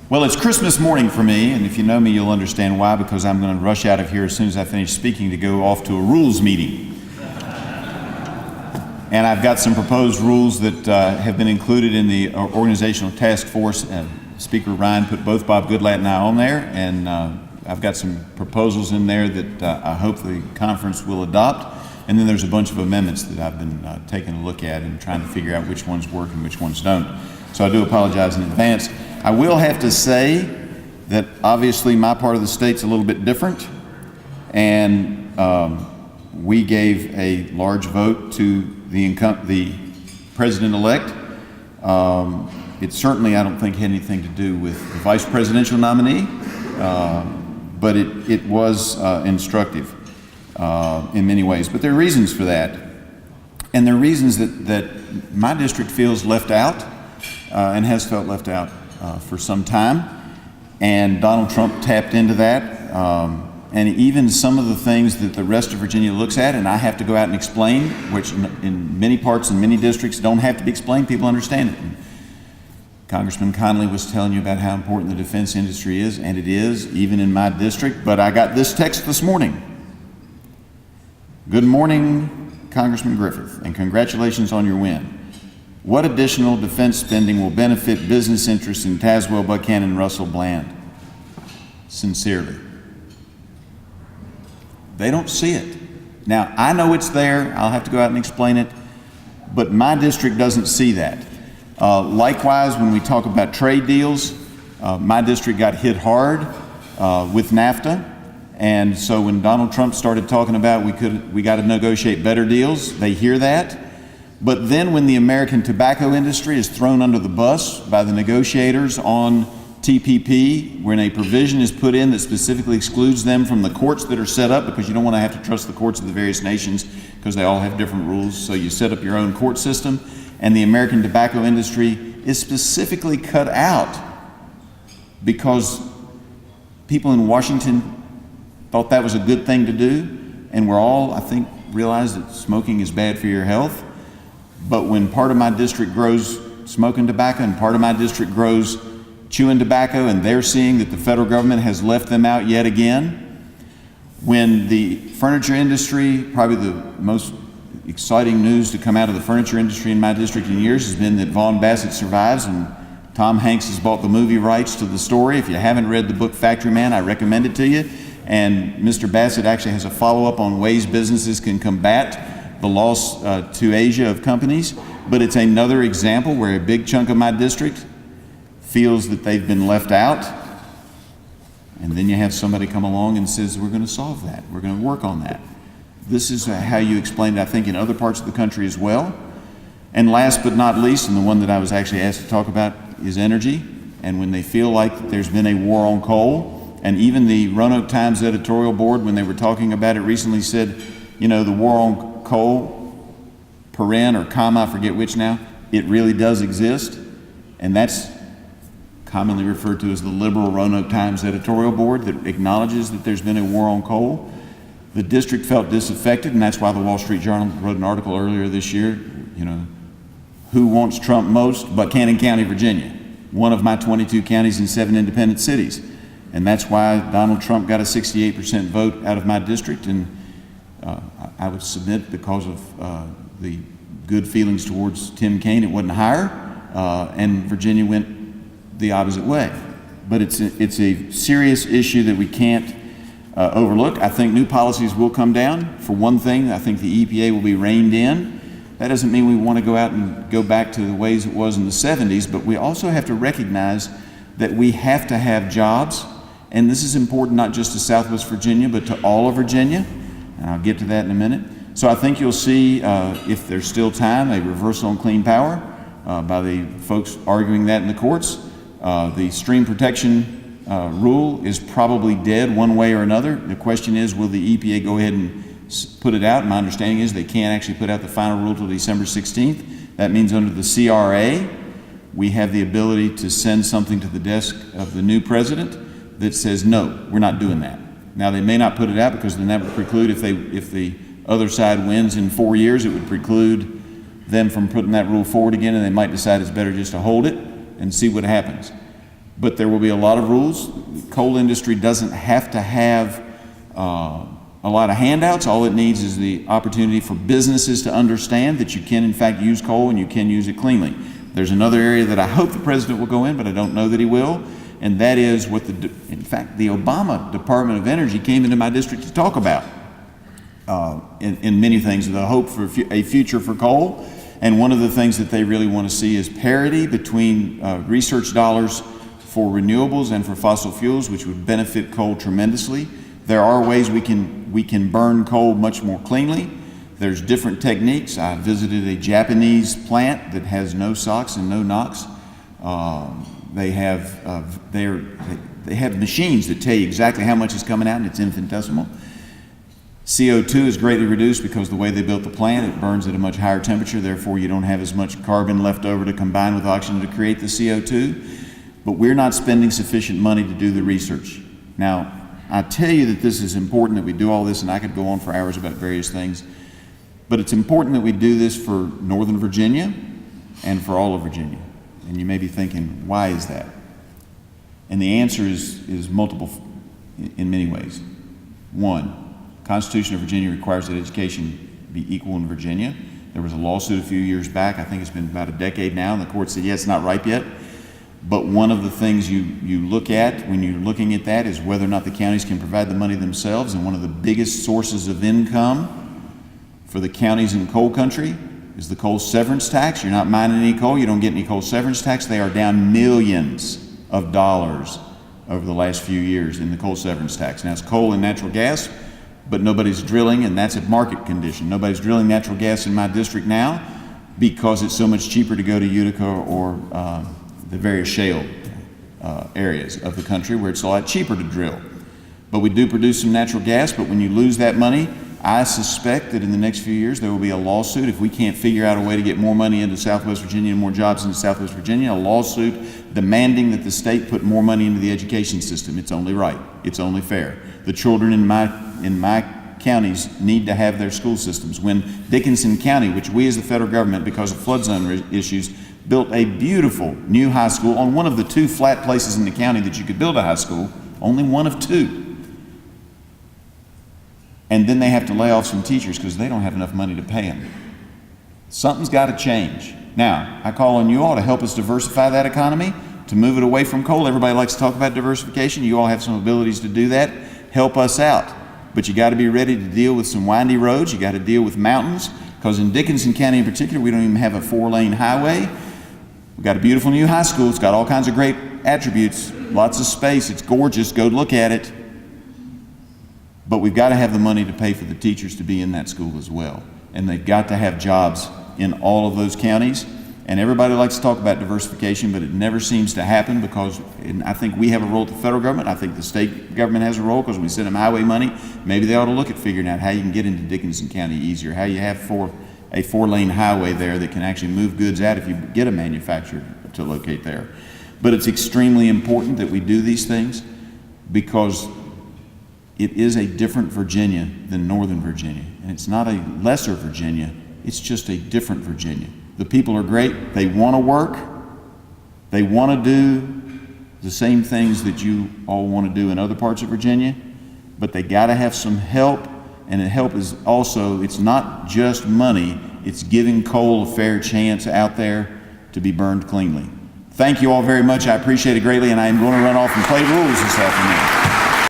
Well, it's Christmas morning for me, and if you know me, you'll understand why, because I'm going to rush out of here as soon as I finish speaking to go off to a rules meeting. And I've got some proposed rules that have been included in the organizational task force. Speaker Ryan put both Bob Goodlatte and I on there, and I've got some proposals in there that I hope the conference will adopt. And then there's a bunch of amendments that I've been taking a look at and trying to figure out which ones work and which ones don't. So I do apologize in advance. I will have to say that obviously my part of the state's a little bit different, and we gave a large vote to the president-elect. It certainly, I don't think, had anything to do with the vice presidential nominee, but it was instructive in many ways. But there are reasons for that, and there are reasons that my district feels left out and has felt left out for some time, and Donald Trump tapped into that, and even some of the things that the rest of Virginia looks at and I have to go out and explain, which in many parts and many districts don't have to be explained, people understand it. And Congressman Connolly was telling you about how important the defense industry is, and it is, even in my district. But I got this text this morning. Good morning, Congressman Griffith, and congratulations on your win. What additional defense spending will benefit business interests in Tazewell, Buchanan, Russell, Bland? Sincerely. They don't see it. Now, I know it's there. I'll have to go out and explain it, but my district doesn't see that. Likewise, when we talk about trade deals, my district got hit hard with NAFTA, and so when Donald Trump started talking about we got to negotiate better deals, they hear that. But then when the American tobacco industry is thrown under the bus by the negotiators on TPP, when a provision is put in that specifically excludes them from the courts that are set up, because you don't want to have to trust the courts of the various nations because they all have different rules, so you set up your own court system, and the American tobacco industry is specifically cut out because people in Washington thought that was a good thing to do, and we're all, I think, realize that smoking is bad for your health. But when part of my district grows smoking tobacco and part of my district grows chewing tobacco, and they're seeing that the federal government has left them out yet again, when the furniture industry, probably the most exciting news to come out of the furniture industry in my district in years has been that Vaughn Bassett survives, and Tom Hanks has bought the movie rights to the story. If you haven't read the book Factory Man, I recommend it to you. And Mr. Bassett actually has a follow-up on ways businesses can combat the loss to Asia of companies. But it's another example where a big chunk of my district feels that they've been left out. And then you have somebody come along and says, we're going to solve that. We're going to work on that. This is how you explain it, I think, in other parts of the country as well. And last but not least, and the one that I was actually asked to talk about, is energy. And when they feel like there's been a war on coal, and even the Roanoke Times editorial board, when they were talking about it recently, said, you know, the war on coal, paren or comma, I forget which now, it really does exist. And that's commonly referred to as the liberal Roanoke Times editorial board that acknowledges that there's been a war on coal. The district felt disaffected, and that's why the Wall Street Journal wrote an article earlier this year, you know, who wants Trump most? Buchanan County, Virginia, one of my 22 counties and 7 independent cities. And that's why Donald Trump got a 68% vote out of my district, and I would submit because of the good feelings towards Tim Kaine, it wasn't higher, and Virginia went the opposite way. But it's a serious issue that we can't overlook. I think new policies will come down. For one thing, I think the EPA will be reined in. That doesn't mean we want to go out and go back to the ways it was in the 70s, but we also have to recognize that we have to have jobs, and this is important not just to Southwest Virginia, but to all of Virginia, and I'll get to that in a minute. So I think you'll see, if there's still time, a reversal on clean power by the folks arguing that in the courts. The stream protection rule is probably dead one way or another. The question is, will the EPA go ahead and put it out? My understanding is they can't actually put out the final rule till December 16th. That means under the CRA, we have the ability to send something to the desk of the new president that says, no, we're not doing that. Now, they may not put it out because then that would preclude, if the other side wins in 4 years, it would preclude them from putting that rule forward again, and they might decide it's better just to hold it and see what happens. But there will be a lot of rules. The coal industry doesn't have to have a lot of handouts. All it needs is the opportunity for businesses to understand that you can in fact use coal and you can use it cleanly. There's another area that I hope the president will go in, but I don't know that he will, and that is what in fact the Obama Department of Energy came into my district to talk about in many things, the hope for a future for coal. And one of the things that they really want to see is parity between research dollars for renewables and for fossil fuels, which would benefit coal tremendously. There are ways we can burn coal much more cleanly. There's different techniques. I visited a Japanese plant that has no SOx and no NOx. They have machines that tell you exactly how much is coming out, and it's infinitesimal. CO2 is greatly reduced because the way they built the plant, it burns at a much higher temperature, therefore you don't have as much carbon left over to combine with oxygen to create the CO2. But we're not spending sufficient money to do the research. Now, I tell you that this is important that we do all this, and I could go on for hours about various things, but it's important that we do this for Northern Virginia and for all of Virginia. And you may be thinking, why is that? And the answer is multiple in many ways. One, the Constitution of Virginia requires that education be equal in Virginia. There was a lawsuit a few years back, I think it's been about a decade now, and the court said, yeah, it's not ripe yet. But one of the things you look at when you're looking at that is whether or not the counties can provide the money themselves. And one of the biggest sources of income for the counties in coal country is the coal severance tax. You're not mining any coal, you don't get any coal severance tax. They are down millions of dollars over the last few years in the coal severance tax. Now it's coal and natural gas, but nobody's drilling, and that's at market condition. Nobody's drilling natural gas in my district now because it's so much cheaper to go to Utica or the various shale areas of the country where it's a lot cheaper to drill. But we do produce some natural gas, but when you lose that money, I suspect that in the next few years there will be a lawsuit if we can't figure out a way to get more money into Southwest Virginia and more jobs into Southwest Virginia, a lawsuit demanding that the state put more money into the education system. It's only right. It's only fair. The children in my counties need to have their school systems. When Dickinson County, which we as the federal government, because of flood zone issues, built a beautiful new high school on one of the two flat places in the county that you could build a high school, only one of two. And then they have to lay off some teachers because they don't have enough money to pay them. Something's got to change. Now, I call on you all to help us diversify that economy, to move it away from coal. Everybody likes to talk about diversification. You all have some abilities to do that. Help us out. But you got to be ready to deal with some windy roads. You got to deal with mountains, because in Dickinson County in particular, we don't even have a 4-lane highway. We've got a beautiful new high school. It's got all kinds of great attributes, lots of space. It's gorgeous. Go look at it. But we've got to have the money to pay for the teachers to be in that school as well. And they've got to have jobs in all of those counties. And everybody likes to talk about diversification, but it never seems to happen because I think we have a role at the federal government. I think the state government has a role because we send them highway money. Maybe they ought to look at figuring out how you can get into Dickinson County easier, how you have a 4-lane highway there that can actually move goods out if you get a manufacturer to locate there. But it's extremely important that we do these things because it is a different Virginia than Northern Virginia. And it's not a lesser Virginia, it's just a different Virginia. The people are great, they want to work, they want to do the same things that you all want to do in other parts of Virginia, but they got to have some help, and the help is also, it's not just money, it's giving coal a fair chance out there to be burned cleanly. Thank you all very much, I appreciate it greatly, and I am going to run off and play rules this afternoon.